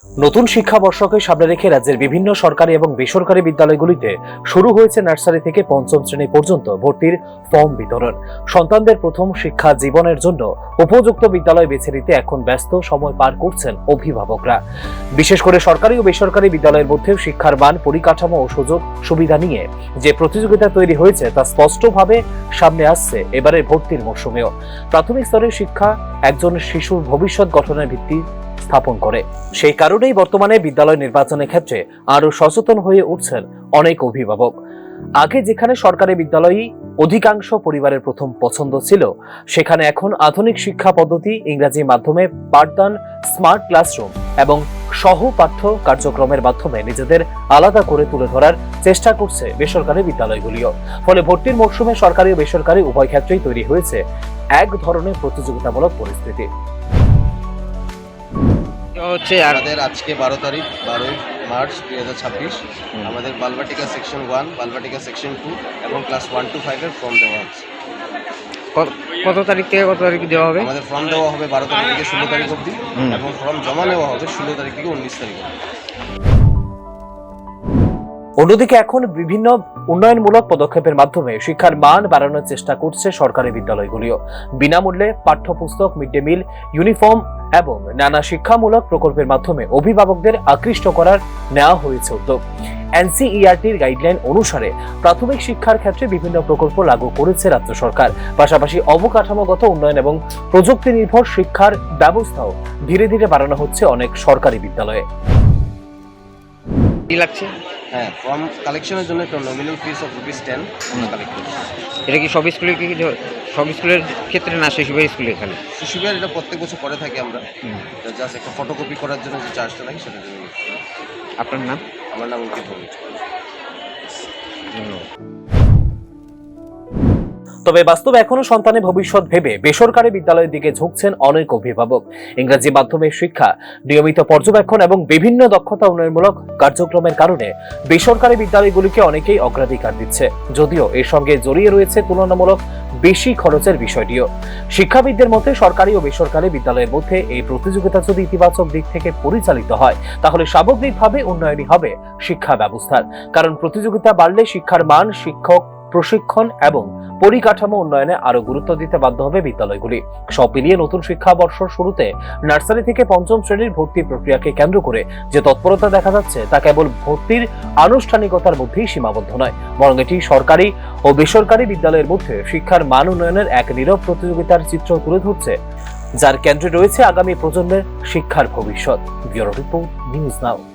নতুন শিক্ষাবর্ষকে সামনে রেখে রাজ্যের বিভিন্ন সরকারি এবং বেসরকারি বিদ্যালয়গুলিতে শুরু হয়েছে নার্সারি থেকে পঞ্চম শ্রেণী পর্যন্ত ভর্তির ফর্ম বিতরণ। সন্তানদের প্রথম শিক্ষা জীবনের জন্য উপযুক্ত বিদ্যালয় বেছে নিতে এখন ব্যস্ত সময় পার করছেন অভিভাবকরা। বিশেষ করে সরকারি ও বেসরকারি বিদ্যালয়ের মধ্যে শিক্ষার মান, পরিকাঠামো ও সুযোগ সুবিধা নিয়ে যে প্রতিযোগিতা তৈরি হয়েছে তা স্পষ্টভাবে সামনে আসছে এবারের ভর্তির মৌসুমেও। প্রাথমিক স্তরের শিক্ষা একজন শিশুর ভবিষ্যৎ গঠনের ভিত্তি স্থাপন করে। সেই কারণেই বর্তমানে বিদ্যালয় নির্বাচনের ক্ষেত্রে আরো সচেতন হয়ে উঠছেন অনেক অভিভাবক। আগে যেখানে সরকারি বিদ্যালয়ই অধিকাংশ পরিবারের প্রথম পছন্দ ছিল, সেখানে এখন আধুনিক শিক্ষা পদ্ধতি, ইংরেজি মাধ্যমে পাঠদান, স্মার্ট ক্লাসরুম এবং সহপাঠ্য কার্যক্রমের মাধ্যমে নিজেদের আলাদা করে তুলে ধরার চেষ্টা করছে বেসরকারি বিদ্যালয়গুলিও। ফলে ভর্তির মৌসুমে সরকারি ও বেসরকারি উভয় ক্ষেত্রেই তৈরি হয়েছে এক ধরনের প্রতিযোগিতামূলক পরিস্থিতি। আমাদের আজকে 12 তারিখ 12 মার্চ 2026 আমাদের বালবাটিকা সেকশন 1, বালবাটিকা সেকশন 2 এবং ক্লাস 1 to 5 এর ফর্ম দেওয়া হচ্ছে। কত তারিখ থেকে কত তারিখ দেওয়া হবে? আমাদের ফর্ম দেওয়া হবে 12 তারিখ থেকে 16 তারিখ অবধি এবং ফর্ম জমা নেওয়া হবে 16 তারিখ থেকে 19 তারিখ অবধি। অন্যদিকে এখন বিভিন্ন উন্নয়নমূলক পদক্ষেপের মাধ্যমে শিক্ষার মান বাড়ানোর চেষ্টা করছে সরকারি বিদ্যালয়গুলিও। বিনামূল্যে পাঠ্যপুস্তক, মিড ডে মিল, ইউনিফর্ম এবং নানা শিক্ষামূলক প্রকল্পের মাধ্যমে অভিভাবকদের আকৃষ্ট করার নেওয়া হয়েছে উদ্যোগ। এনসিইআরটির গাইডলাইন অনুসারে প্রাথমিক শিক্ষার ক্ষেত্রে বিভিন্ন প্রকল্প লাগু করেছে রাজ্য সরকার। পাশাপাশি অবকাঠামোগত উন্নয়ন এবং প্রযুক্তি নির্ভর শিক্ষার ব্যবস্থাও ধীরে ধীরে বাড়ানো হচ্ছে অনেক সরকারি বিদ্যালয়ে। কি লাগছে? হ্যাঁ, ফর্ম কালেকশনের জন্য একটা নমিনাল ফিস অফ ₹10 আমরা কালেক্ট করছি। এটা কি সব স্কুলে সব স্কুলের ক্ষেত্রে না শিশুবিহার স্কুলে? এখানে শিশুবিহার এটা প্রত্যেক বছর করে থাকি আমরা। জাস্ট একটা ফটোকপি করার জন্য যে চার্জটা লাগে সেটার জন্য। আপনার নাম? আমার নাম অঙ্কিত ভৌমিক। তবে বাস্তবে এখনো সন্তানের ভবিষ্যৎ ভেবে বেসরকারি বিদ্যালয়ের দিকে ঝুঁকছেন অনেক অভিভাবক। ইংরেজি মাধ্যমের শিক্ষা, নিয়মিত পর্যবেক্ষণ এবং বিভিন্ন দক্ষতা উন্নয়নমূলক কার্যক্রমের কারণে বেসরকারি বিদ্যালয়গুলিকে অনেকেই অগ্রাধিকার দিচ্ছে, যদিও এর সঙ্গে জড়িয়ে রয়েছে তুলনামূলক বেশি খরচের বিষয়টিও। শিক্ষাবিদদের মতে সরকারি ও বেসরকারি বিদ্যালয়ের মধ্যে এই প্রতিযোগিতা যদি ইতিবাচক দিক থেকে পরিচালিত হয়, তাহলে স্বাভাবিকভাবে উন্নয়নই হবে শিক্ষা ব্যবস্থার। কারণ প্রতিযোগিতা বাড়লে শিক্ষার মান, শিক্ষক প্রশিক্ষণ এবং পরিকাঠামো উন্নয়নে আরো গুরুত্ব দিতে বাধ্য হবে বিদ্যালয়গুলি। সব মিলিয়ে নতুন শিক্ষাবর্ষের শুরুতে নার্সারি থেকে পঞ্চম শ্রেণীর ভর্তি প্রক্রিয়াকে কেন্দ্র করে যে তৎপরতা দেখা যাচ্ছে, তা কেবল ভর্তির আনুষ্ঠানিকতার মধ্যেই সীমাবদ্ধ নয়, বরং এটি সরকারি ও বেসরকারি বিদ্যালয়ের মধ্যে শিক্ষার মান উন্নয়নের এক নীরব প্রতিযোগিতার চিত্র তুলে ধরছে, যার কেন্দ্রে রয়েছে আগামী প্রজন্মের শিক্ষার ভবিষ্যৎ। Bureau report, news now.